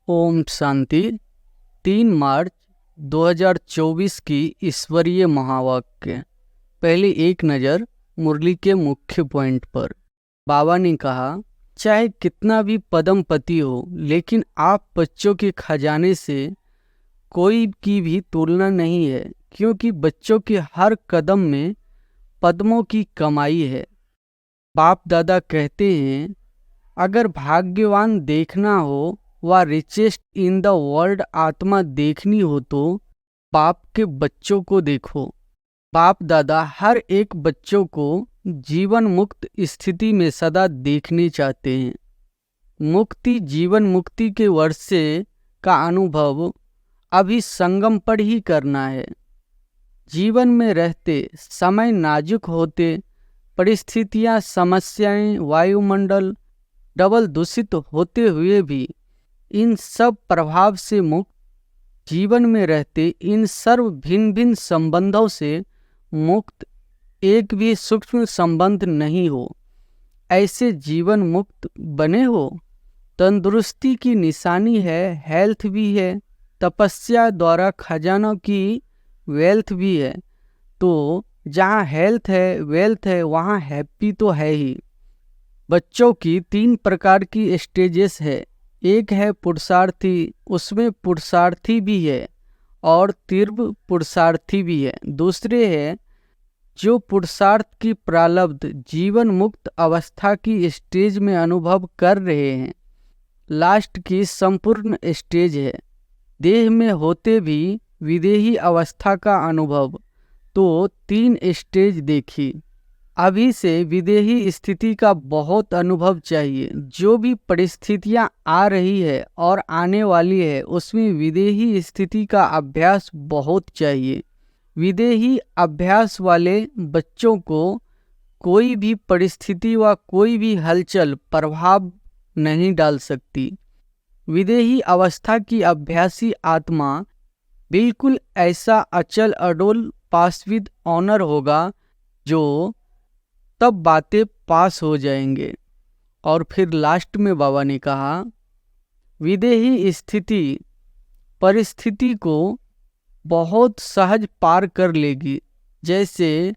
ओम शांति। 3 मार्च 2024 की ईश्वरीय महावाक्य। पहले एक नज़र मुरली के मुख्य पॉइंट पर। बाबा ने कहा, चाहे कितना भी पदमपति हो, लेकिन आप बच्चों के खजाने से कोई की भी तुलना नहीं है, क्योंकि बच्चों के हर कदम में पद्मों की कमाई है। बाप दादा कहते हैं, अगर भाग्यवान देखना हो व रिचेस्ट इन द वर्ल्ड आत्मा देखनी हो तो बाप के बच्चों को देखो। बाप दादा हर एक बच्चों को जीवन मुक्त स्थिति में सदा देखने चाहते हैं। मुक्ति जीवन मुक्ति के वर्षे का अनुभव अभी संगम पर ही करना है। जीवन में रहते समय नाजुक होते, परिस्थितियां, समस्याएं, वायुमंडल डबल दूषित होते हुए भी इन सब प्रभाव से मुक्त, जीवन में रहते इन सर्व भिन्न भिन्न संबंधों से मुक्त, एक भी सूक्ष्म संबंध नहीं हो, ऐसे जीवन मुक्त बने हो। तंदुरुस्ती की निशानी है, हेल्थ भी है, तपस्या द्वारा खजानों की वेल्थ भी है। तो जहाँ हेल्थ है, वेल्थ है, वहाँ हैप्पी तो है ही। बच्चों की 3 प्रकार की स्टेजेस है। एक है पुरुषार्थी, उसमें पुरुषार्थी भी है और तीव्र पुरुषार्थी भी है। दूसरे है जो पुरुषार्थ की प्रारब्ध जीवन मुक्त अवस्था की स्टेज में अनुभव कर रहे हैं। लास्ट की संपूर्ण स्टेज है, देह में होते भी विदेही अवस्था का अनुभव। तो 3 स्टेज देखी। अभी से विदेही स्थिति का बहुत अनुभव चाहिए। जो भी परिस्थितियां आ रही है और आने वाली है, उसमें विदेही स्थिति का अभ्यास बहुत चाहिए। विदेही अभ्यास वाले बच्चों को कोई भी परिस्थिति व कोई भी हलचल प्रभाव नहीं डाल सकती। विदेही अवस्था की अभ्यासी आत्मा बिल्कुल ऐसा अचल अडोल पास विद ऑनर होगा, जो तब बातें पास हो जाएंगे। और फिर लास्ट में बाबा ने कहा, विदेही स्थिति परिस्थिति को बहुत सहज पार कर लेगी। जैसे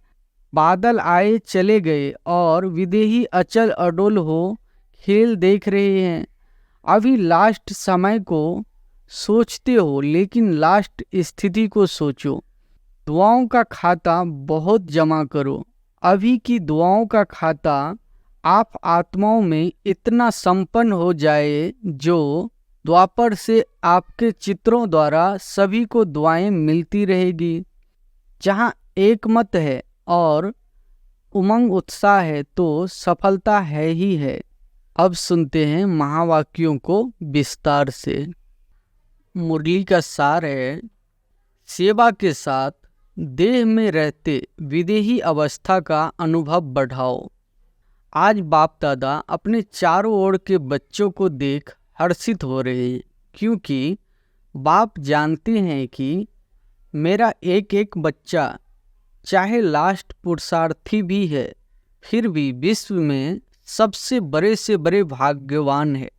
बादल आए चले गए और विदेही अचल अडोल हो, खेल देख रहे हैं। अभी लास्ट समय को सोचते हो, लेकिन लास्ट स्थिति को सोचो। दुआओं का खाता बहुत जमा करो। अभी की दुआओं का खाता आप आत्माओं में इतना संपन्न हो जाए, जो द्वापर से आपके चित्रों द्वारा सभी को दुआएं मिलती रहेगी। जहाँ एक मत है और उमंग उत्साह है, तो सफलता है ही है। अब सुनते हैं महावाक्यों को विस्तार से। मुरली का सार है, सेवा के साथ देह में रहते विदेही अवस्था का अनुभव बढ़ाओ। आज बाप दादा अपने चारों ओर के बच्चों को देख हर्षित हो रहे हैं, क्योंकि बाप जानते हैं कि मेरा एक एक बच्चा चाहे लास्ट पुरुषार्थी भी है, फिर भी विश्व में सबसे बड़े से बड़े भाग्यवान है।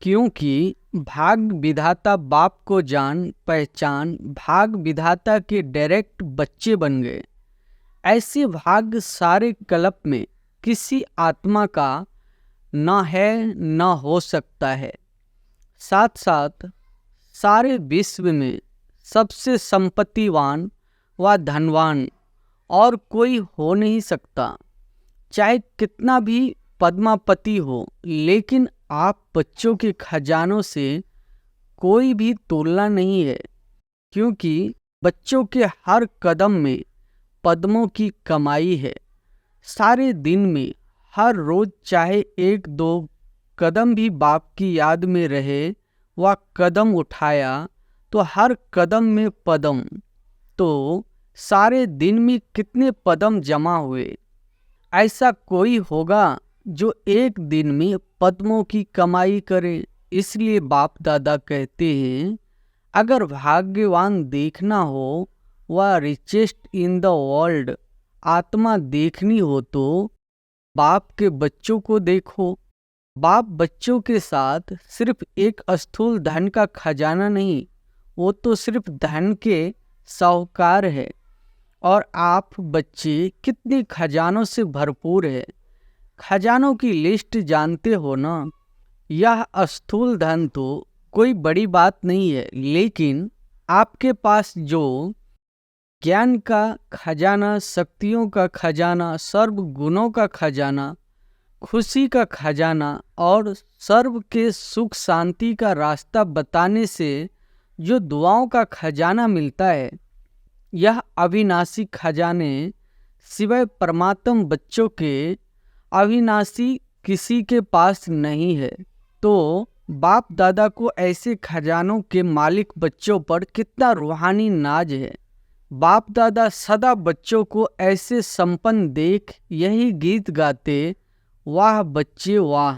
क्योंकि भाग्य विधाता बाप को जान पहचान भाग्य विधाता के डायरेक्ट बच्चे बन गए। ऐसे भाग्य सारे कल्प में किसी आत्मा का न है न हो सकता है। साथ साथ सारे विश्व में सबसे संपत्तिवान व धनवान और कोई हो नहीं सकता। चाहे कितना भी पद्मापति हो, लेकिन आप बच्चों के खजानों से कोई भी तुलना नहीं है, क्योंकि बच्चों के हर कदम में पद्मों की कमाई है। सारे दिन में हर रोज चाहे 1-2 कदम भी बाप की याद में रहे व कदम उठाया, तो हर कदम में पदम। तो सारे दिन में कितने पदम जमा हुए। ऐसा कोई होगा जो एक दिन में पद्मों की कमाई करे। इसलिए बाप दादा कहते हैं, अगर भाग्यवान देखना हो व रिचेस्ट इन द वर्ल्ड आत्मा देखनी हो तो बाप के बच्चों को देखो। बाप बच्चों के साथ सिर्फ एक स्थूल धन का खजाना नहीं, वो तो सिर्फ धन के साहूकार है। और आप बच्चे कितने खजानों से भरपूर है। खजानों की लिस्ट जानते हो ना। यह स्थूल धन तो कोई बड़ी बात नहीं है, लेकिन आपके पास जो ज्ञान का खजाना, शक्तियों का खजाना, सर्व गुणों का खजाना, खुशी का खजाना और सर्व के सुख शांति का रास्ता बताने से जो दुआओं का खजाना मिलता है, यह अविनाशी खजाने सिवाय परमात्म बच्चों के अविनाशी किसी के पास नहीं है। तो बाप दादा को ऐसे खजानों के मालिक बच्चों पर कितना रूहानी नाज है। बाप दादा सदा बच्चों को ऐसे संपन्न देख यही गीत गाते, वाह बच्चे वाह,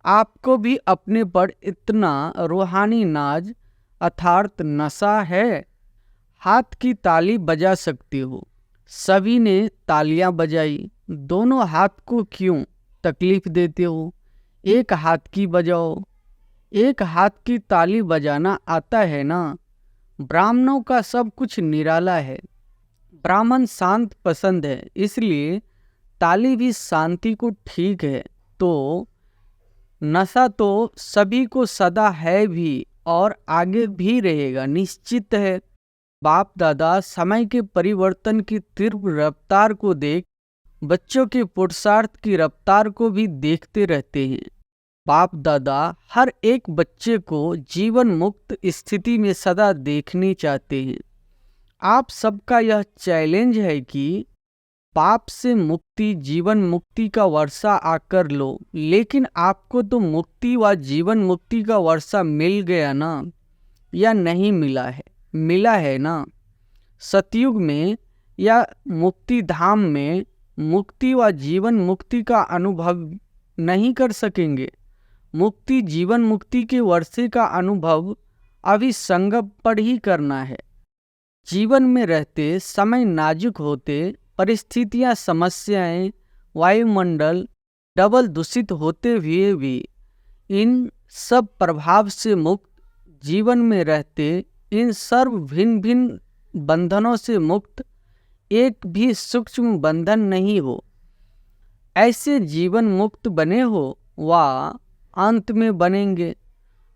आपको भी अपने पर इतना रूहानी नाज अर्थात नशा है। हाथ की ताली बजा सकते हो। सभी ने तालियां बजाई। दोनों हाथ को क्यों तकलीफ देते हो? एक हाथ की बजाओ। एक हाथ की ताली बजाना आता है ना। ब्राह्मणों का सब कुछ निराला है। ब्राह्मण शांत पसंद है, इसलिए ताली भी शांति को ठीक है। तो नशा तो सभी को सदा है भी और आगे भी रहेगा, निश्चित है। बाप दादा समय के परिवर्तन की तीव्र रफ्तार को देख बच्चों के पुरुषार्थ की रफ्तार को भी देखते रहते हैं। बाप दादा हर एक बच्चे को जीवन मुक्त स्थिति में सदा देखने चाहते हैं। आप सबका यह चैलेंज है कि पाप से मुक्ति, जीवन मुक्ति का वर्षा आकर लो। लेकिन आपको तो मुक्ति व जीवन मुक्ति का वर्षा मिल गया ना, या नहीं मिला है? मिला है ना। सतयुग में या मुक्ति धाम में मुक्ति व जीवन मुक्ति का अनुभव नहीं कर सकेंगे। मुक्ति जीवन मुक्ति के वर्षे का अनुभव अभी संगम पर ही करना है। जीवन में रहते समय नाजुक होते, परिस्थितियां, समस्याएं, वायुमंडल डबल दूषित होते हुए भी इन सब प्रभाव से मुक्त, जीवन में रहते इन सर्व भिन्न भिन्न बंधनों से मुक्त, एक भी सूक्ष्म बंधन नहीं हो, ऐसे जीवन मुक्त बने हो वा अंत में बनेंगे।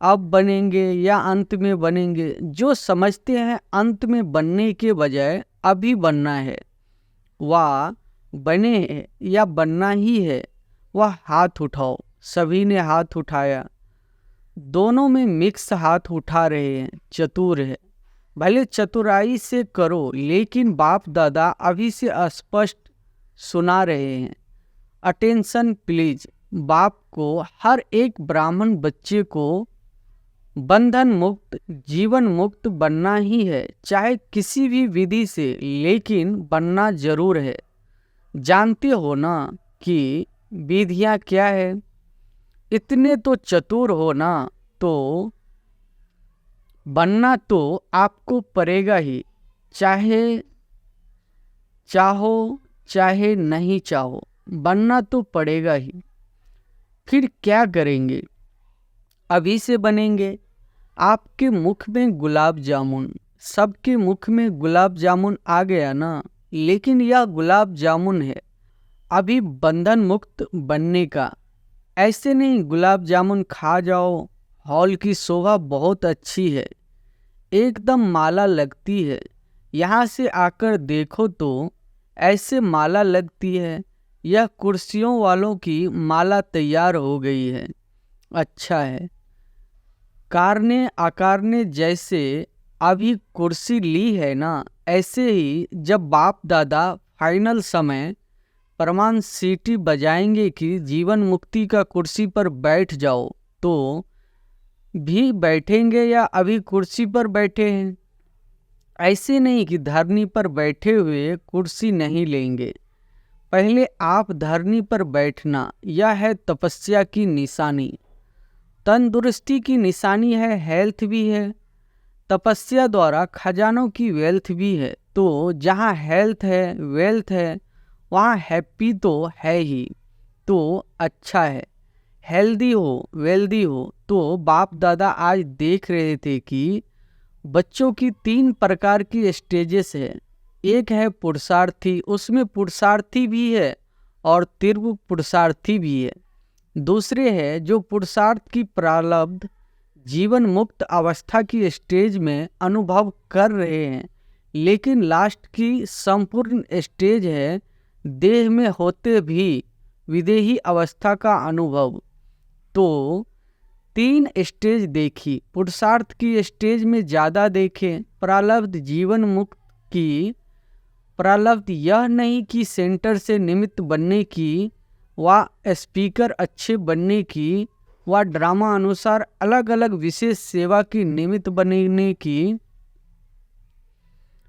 अब बनेंगे या अंत में बनेंगे, जो समझते हैं अंत में बनने के बजाय अभी बनना है, वह बने या बनना ही है, वह हाथ उठाओ। सभी ने हाथ उठाया। दोनों में मिक्स हाथ उठा रहे हैं। चतुर है, भले चतुराई से करो, लेकिन बाप दादा अभी से स्पष्ट सुना रहे हैं। Attention please. बाप को हर एक ब्राह्मण बच्चे को बंधन मुक्त, जीवन मुक्त बनना ही है, चाहे किसी भी विधि से, लेकिन बनना जरूर है। जानते हो ना कि विधियां क्या है? इतने तो चतुर हो ना, तो बनना तो आपको पड़ेगा ही, चाहे चाहो चाहे नहीं चाहो, बनना तो पड़ेगा ही। फिर क्या करेंगे? अभी से बनेंगे। आपके मुख में गुलाब जामुन, सबके मुख में गुलाब जामुन आ गया ना, लेकिन यह गुलाब जामुन है अभी बंधन मुक्त बनने का। ऐसे नहीं गुलाब जामुन खा जाओ। हॉल की शोभा बहुत अच्छी है, एकदम माला लगती है। यहाँ से आकर देखो तो ऐसे माला लगती है। यह कुर्सियों वालों की माला तैयार हो गई है। अच्छा है। कारने आकारने जैसे अभी कुर्सी ली है ना, ऐसे ही जब बाप दादा फाइनल समय प्रमाण सीटी बजाएंगे कि जीवन मुक्ति का कुर्सी पर बैठ जाओ, तो भी बैठेंगे या अभी कुर्सी पर बैठे हैं? ऐसे नहीं कि धरनी पर बैठे हुए कुर्सी नहीं लेंगे। पहले आप धरनी पर बैठना, यह है तपस्या की निशानी। तंदुरुस्ती की निशानी है, हेल्थ भी है। तपस्या द्वारा खजानों की वेल्थ भी है। तो जहाँ हेल्थ है, वेल्थ है, वहाँ हैप्पी तो है ही। तो अच्छा है, हेल्दी हो, वेल्दी हो। तो बाप दादा आज देख रहे थे कि बच्चों की 3 प्रकार की स्टेजेस है। एक है पुरुषार्थी, उसमें पुरुषार्थी भी है और तीव्र पुरुषार्थी भी है। दूसरे है जो पुरुषार्थ की प्रारब्ध जीवन मुक्त अवस्था की स्टेज में अनुभव कर रहे हैं, लेकिन लास्ट की संपूर्ण स्टेज है देह में होते भी विदेही अवस्था का अनुभव। तो 3 स्टेज देखी, पुरुषार्थ की स्टेज में ज़्यादा देखें। प्रारब्ध जीवन मुक्त की प्रारब्ध यह नहीं कि सेंटर से निमित्त बनने की व स्पीकर अच्छे बनने की व ड्रामा अनुसार अलग अलग विशेष सेवा की निमित्त बनने की,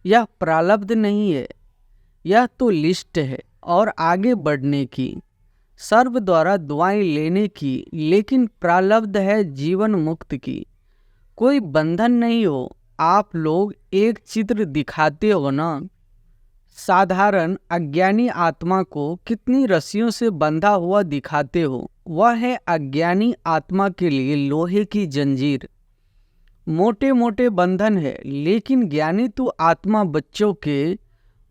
यह प्रारब्ध नहीं है, यह तो लिस्ट है और आगे बढ़ने की, सर्व द्वारा दुआएं लेने की। लेकिन प्रारब्ध है जीवन मुक्त की। कोई बंधन नहीं हो। आप लोग एक चित्र दिखाते हो ना, साधारण अज्ञानी आत्मा को कितनी रस्सियों से बंधा हुआ दिखाते हो, वह है अज्ञानी आत्मा के लिए लोहे की जंजीर। मोटे मोटे बंधन है, लेकिन ज्ञानी तो आत्मा बच्चों के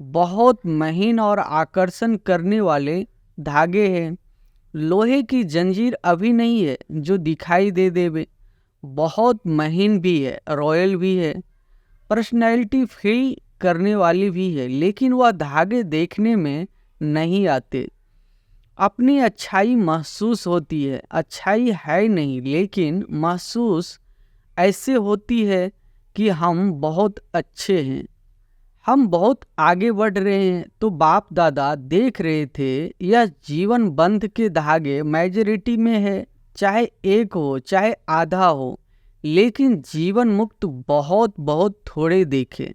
बहुत महीन और आकर्षण करने वाले धागे हैं। लोहे की जंजीर अभी नहीं है जो दिखाई दे देवे, बहुत महीन भी है, रॉयल भी है, पर्सनैलिटी फ्री करने वाली भी है, लेकिन वह धागे देखने में नहीं आते। अपनी अच्छाई महसूस होती है, अच्छाई है नहीं, लेकिन महसूस ऐसे होती है कि हम बहुत अच्छे हैं, हम बहुत आगे बढ़ रहे हैं। तो बाप दादा देख रहे थे यह जीवन बंध के धागे मेजॉरिटी में है, चाहे एक हो चाहे आधा हो, लेकिन जीवन मुक्त बहुत बहुत थोड़े देखे।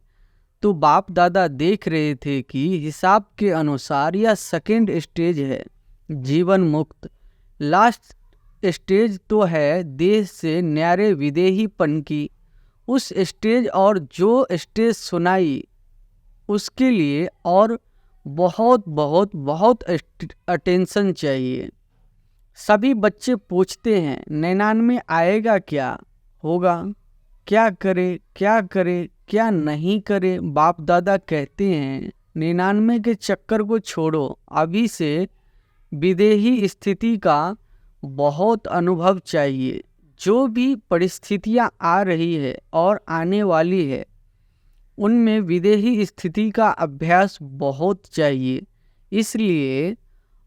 तो बाप दादा देख रहे थे कि हिसाब के अनुसार यह सेकेंड स्टेज है जीवन मुक्त। लास्ट स्टेज तो है देह से न्यारे विदेहीपन की। उस स्टेज और जो स्टेज सुनाई उसके लिए और बहुत बहुत बहुत अटेंशन चाहिए। सभी बच्चे पूछते हैं 99 आएगा क्या होगा, क्या करे क्या करे क्या नहीं करे। बाप दादा कहते हैं 99 के चक्कर को छोड़ो, अभी से विदेही स्थिति का बहुत अनुभव चाहिए। जो भी परिस्थितियां आ रही है और आने वाली है उनमें विदेही स्थिति का अभ्यास बहुत चाहिए। इसलिए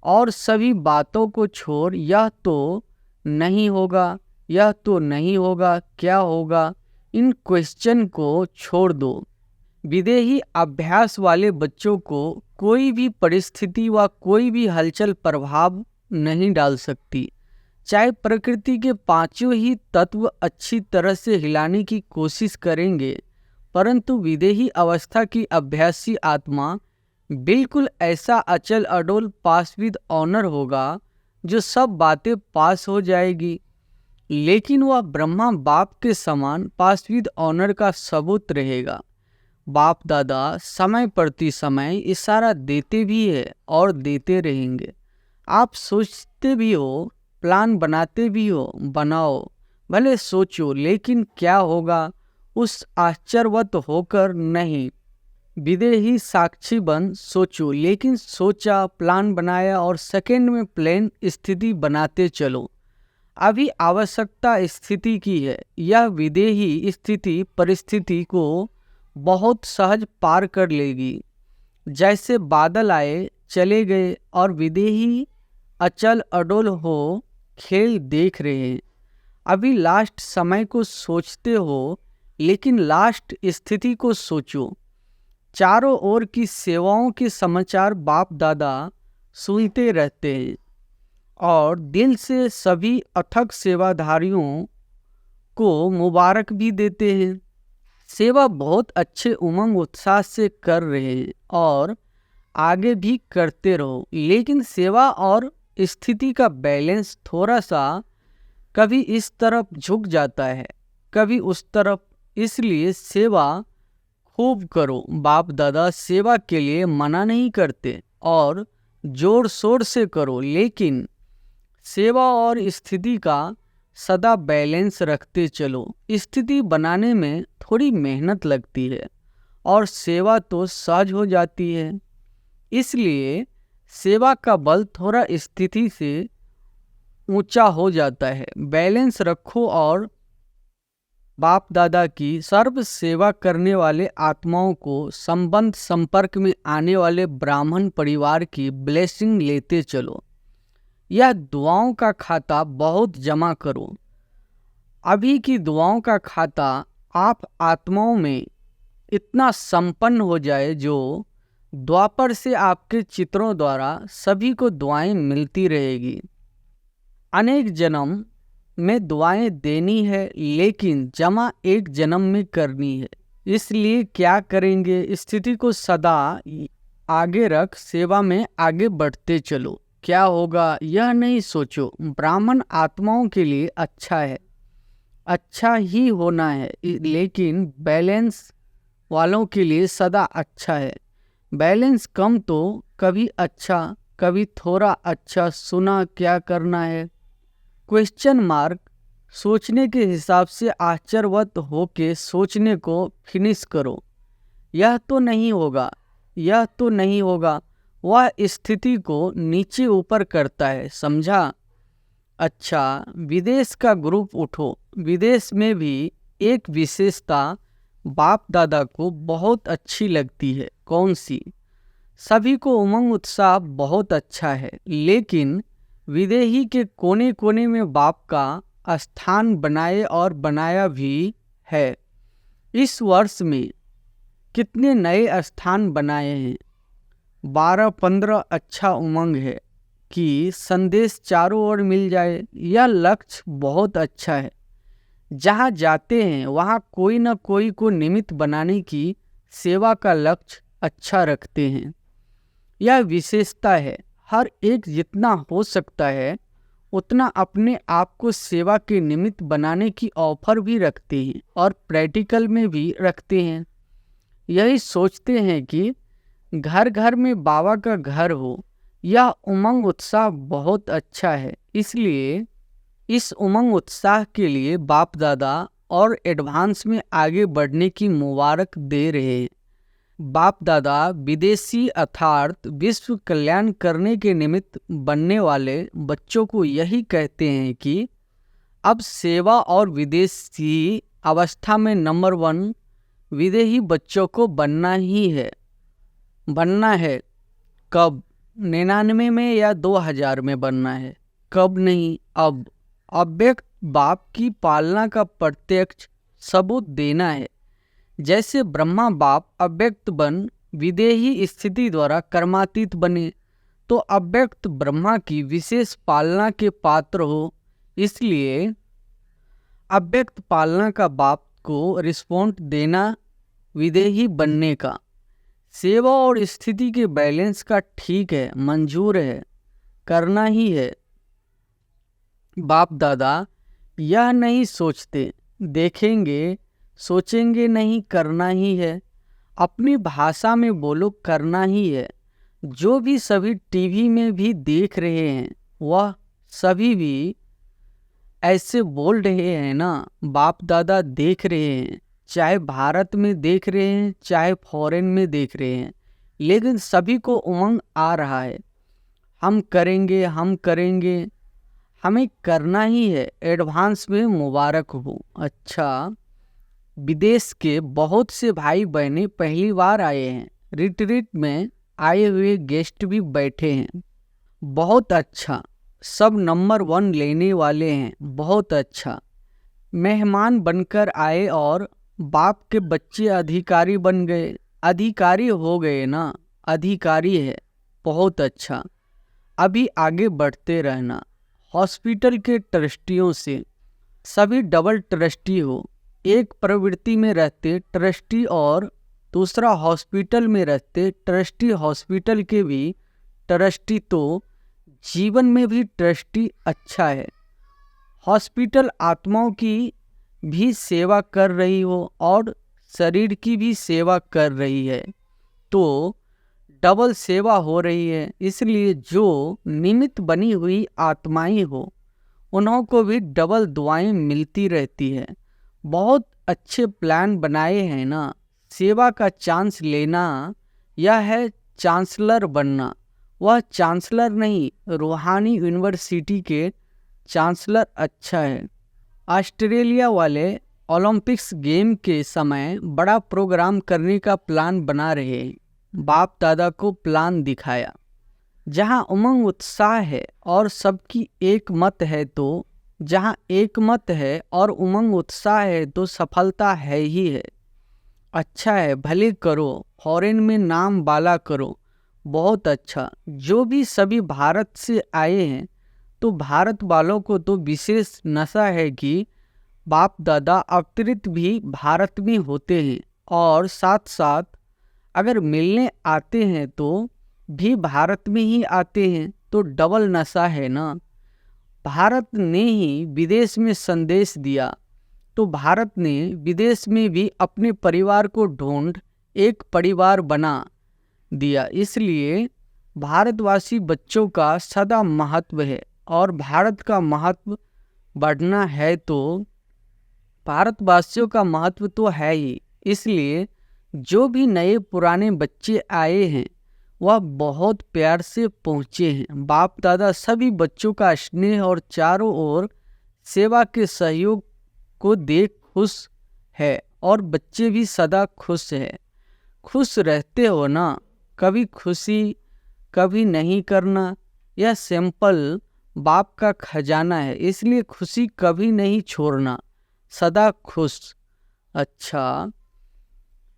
और सभी बातों को छोड़ यह तो नहीं होगा, यह तो नहीं होगा, क्या होगा, इन क्वेश्चन को छोड़ दो। विदेही अभ्यास वाले बच्चों को कोई भी परिस्थिति व कोई भी हलचल प्रभाव नहीं डाल सकती। चाहे प्रकृति के 5 ही तत्व अच्छी तरह से हिलाने की कोशिश करेंगे, परंतु विदेही अवस्था की अभ्यासी आत्मा बिल्कुल ऐसा अचल अडोल पास विद ऑनर होगा जो सब बातें पास हो जाएगी, लेकिन वह ब्रह्मा बाप के समान पास विद ऑनर का सबूत रहेगा। बाप दादा समय प्रति समय इशारा देते भी है और देते रहेंगे। आप सोचते भी हो, प्लान बनाते भी हो, बनाओ, भले सोचो, लेकिन क्या होगा उस आश्चर्यवत होकर नहीं। विदेही साक्षी बन सोचो, लेकिन सोचा, प्लान बनाया और सेकंड में प्लान स्थिति बनाते चलो। अभी आवश्यकता स्थिति की है। यह विदेही स्थिति परिस्थिति को बहुत सहज पार कर लेगी। जैसे बादल आए चले गए और विदेही अचल अडोल हो खेल देख रहे हैं। अभी लास्ट समय को सोचते हो, लेकिन लास्ट स्थिति को सोचो। चारों ओर की सेवाओं के समाचार बाप दादा सुनते रहते हैं और दिल से सभी अथक सेवाधारियों को मुबारक भी देते हैं। सेवा बहुत अच्छे उमंग उत्साह से कर रहे हैं और आगे भी करते रहो, लेकिन सेवा और स्थिति का बैलेंस थोड़ा सा कभी इस तरफ झुक जाता है, कभी उस तरफ। इसलिए सेवा खूब करो। बाप दादा सेवा के लिए मना नहीं करते और जोर शोर से करो, लेकिन सेवा और स्थिति का सदा बैलेंस रखते चलो। स्थिति बनाने में थोड़ी मेहनत लगती है और सेवा तो सहज हो जाती है, इसलिए सेवा का बल थोड़ा स्थिति से ऊंचा हो जाता है। बैलेंस रखो और बाप दादा की सर्व सेवा करने वाले आत्माओं को संबंध संपर्क में आने वाले ब्राह्मण परिवार की ब्लेसिंग लेते चलो। यह दुआओं का खाता बहुत जमा करो। अभी की दुआओं का खाता आप आत्माओं में इतना संपन्न हो जाए जो द्वापर से आपके चित्रों द्वारा सभी को दुआएं मिलती रहेगी। अनेक जन्म में दुआएं देनी है, लेकिन जमा एक जन्म में करनी है। इसलिए क्या करेंगे, स्थिति को सदा आगे रख सेवा में आगे बढ़ते चलो। क्या होगा यह नहीं सोचो। ब्राह्मण आत्माओं के लिए अच्छा है, अच्छा ही होना है, लेकिन बैलेंस वालों के लिए सदा अच्छा है। बैलेंस कम तो कभी अच्छा कभी थोड़ा अच्छा। सुना क्या करना है? Question mark. सोचने के हिसाब से आश्चर्यवत होके सोचने को फिनिश करो। यह तो नहीं होगा, यह तो नहीं होगा। वह स्थिति को नीचे ऊपर करता है, समझा? अच्छा, विदेश का ग्रुप उठो। विदेश में भी एक विशेषता बाप दादा को बहुत अच्छी लगती है। कौन सी? सभी को उमंग उत्साह बहुत अच्छा है, लेकिन विदेही के कोने कोने में बाप का स्थान बनाए और बनाया भी है। इस वर्ष में कितने नए स्थान बनाए हैं? 12-15। अच्छा उमंग है कि संदेश चारों ओर मिल जाए। यह लक्ष्य बहुत अच्छा है। जहाँ जाते हैं वहाँ कोई न कोई को निमित्त बनाने की सेवा का लक्ष्य अच्छा रखते हैं। यह विशेषता है। हर एक जितना हो सकता है उतना अपने आप को सेवा के निमित्त बनाने की ऑफर भी रखते हैं और प्रैक्टिकल में भी रखते हैं। यही सोचते हैं कि घर घर में बाबा का घर हो। यह उमंग उत्साह बहुत अच्छा है। इसलिए इस उमंग उत्साह के लिए बाप दादा और एडवांस में आगे बढ़ने की मुबारक दे रहे हैं। बाप दादा विदेशी अर्थात विश्व कल्याण करने के निमित्त बनने वाले बच्चों को यही कहते हैं कि अब सेवा और विदेशी अवस्था में नंबर 1 विदेही बच्चों को बनना ही है। बनना है कब? 99 में या 2000 में बनना है, कब नहीं, अब। अव्यक्त बाप की पालना का प्रत्यक्ष सबूत देना है। जैसे ब्रह्मा बाप अव्यक्त बन विदेही स्थिति द्वारा कर्मातीत बने, तो अव्यक्त ब्रह्मा की विशेष पालना के पात्र हो। इसलिए अव्यक्त पालना का बाप को रिस्पॉन्ड देना विदेही बनने का। सेवा और स्थिति के बैलेंस का ठीक है, मंजूर है, करना ही है। बाप दादा यह नहीं सोचते देखेंगे सोचेंगे नहीं, करना ही है। अपनी भाषा में बोलो, करना ही है। जो भी सभी टीवी में भी देख रहे हैं वह सभी भी ऐसे बोल रहे हैं ना। बाप दादा देख रहे हैं, चाहे भारत में देख रहे हैं चाहे फॉरेन में देख रहे हैं, लेकिन सभी को उमंग आ रहा है। हम करेंगे, हम करेंगे, हमें करना ही है। एडवांस में मुबारक हो। अच्छा, विदेश के बहुत से भाई बहनें पहली बार आए हैं। रिट्रीट में आए हुए गेस्ट भी बैठे हैं। बहुत अच्छा, सब नंबर 1 लेने वाले हैं। बहुत अच्छा, मेहमान बनकर आए और बाप के बच्चे अधिकारी बन गए। अधिकारी हो गए ना, अधिकारी है। बहुत अच्छा, अभी आगे बढ़ते रहना। हॉस्पिटल के ट्रस्टियों से सभी डबल ट्रस्टी हो। एक प्रवृत्ति में रहते ट्रस्टी और दूसरा हॉस्पिटल में रहते ट्रस्टी। हॉस्पिटल के भी ट्रस्टी तो जीवन में भी ट्रस्टी अच्छा है। हॉस्पिटल आत्माओं की भी सेवा कर रही हो और शरीर की भी सेवा कर रही है, तो डबल सेवा हो रही है, इसलिए जो निमित्त बनी हुई आत्माएं हो उन्हों को भी डबल दुआएं मिलती रहती है। बहुत अच्छे प्लान बनाए हैं ना। सेवा का चांस लेना यह है चांसलर बनना। वह चांसलर नहीं, रूहानी यूनिवर्सिटी के चांसलर अच्छा है। ऑस्ट्रेलिया वाले ओलंपिक्स गेम के समय बड़ा प्रोग्राम करने का प्लान बना रहे हैं। बाप दादा को प्लान दिखाया। जहाँ उमंग उत्साह है और सबकी एक मत है, तो जहाँ एक मत है और उमंग उत्साह है तो सफलता है ही है। अच्छा है, भले करो, फॉरेन में नाम बाला करो, बहुत अच्छा। जो भी सभी भारत से आए हैं तो भारत वालों को तो विशेष नशा है कि बाप दादा अवतरित भी भारत में होते हैं और साथ साथ अगर मिलने आते हैं तो भी भारत में ही आते हैं, तो डबल नशा है ना। भारत ने ही विदेश में संदेश दिया तो भारत ने विदेश में भी अपने परिवार को ढूंढ एक परिवार बना दिया। इसलिए भारतवासी बच्चों का सदा महत्व है और भारत का महत्व बढ़ना है तो भारतवासियों का महत्व तो है ही। इसलिए जो भी नए पुराने बच्चे आए हैं वह बहुत प्यार से पहुँचे हैं। बाप दादा सभी बच्चों का स्नेह और चारों ओर सेवा के सहयोग को देख खुश है और बच्चे भी सदा खुश है। खुश रहते हो ना। कभी खुशी कभी नहीं करना, यह सिंपल बाप का खजाना है। इसलिए खुशी कभी नहीं छोड़ना, सदा खुश। अच्छा,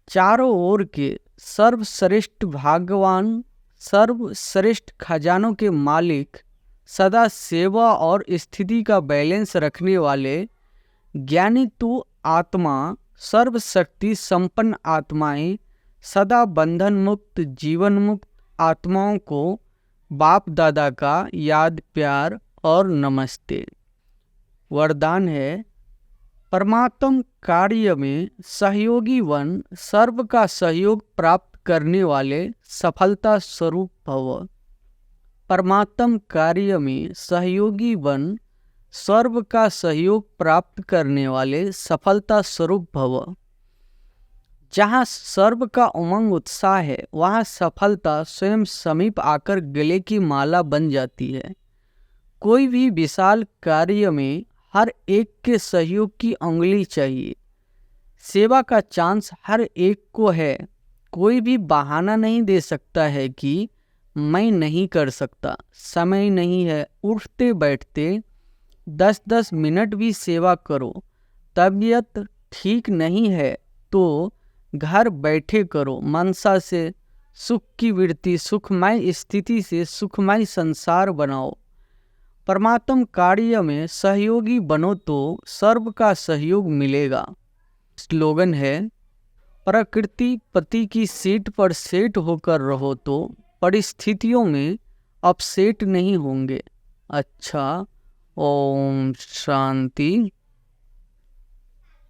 चारों ओर के सर्वश्रेष्ठ भगवान, सर्वश्रेष्ठ खजानों के मालिक, सदा सेवा और स्थिति का बैलेंस रखने वाले ज्ञानी तू आत्मा, सर्वशक्ति संपन्न आत्माएं, सदा बंधन मुक्त जीवन मुक्त आत्माओं को बाप दादा का याद, प्यार और नमस्ते। वरदान है, परमात्म कार्य में सहयोगी वन, सर्व का सहयोग प्राप्त करने वाले सफलता स्वरूप भव। परमात्म कार्य में सहयोगी वन, सर्व का सहयोग प्राप्त करने वाले सफलता स्वरूप भव। जहाँ सर्व का उमंग उत्साह है वहाँ सफलता स्वयं समीप आकर गले की माला बन जाती है। कोई भी विशाल कार्य में हर एक के सहयोग की उंगली चाहिए। सेवा का चांस हर एक को है। कोई भी बहाना नहीं दे सकता है कि मैं नहीं कर सकता, समय नहीं है। उठते बैठते 10-10 मिनट भी सेवा करो। तबीयत ठीक नहीं है तो घर बैठे करो। मनसा से सुख की वृत्ति, सुखमय स्थिति से सुखमय संसार बनाओ। परमात्म कार्य में सहयोगी बनो तो सर्व का सहयोग मिलेगा। स्लोगन है, प्रकृति पति की सीट पर सेट होकर रहो तो परिस्थितियों में अपसेट नहीं होंगे। अच्छा, ओम शांति।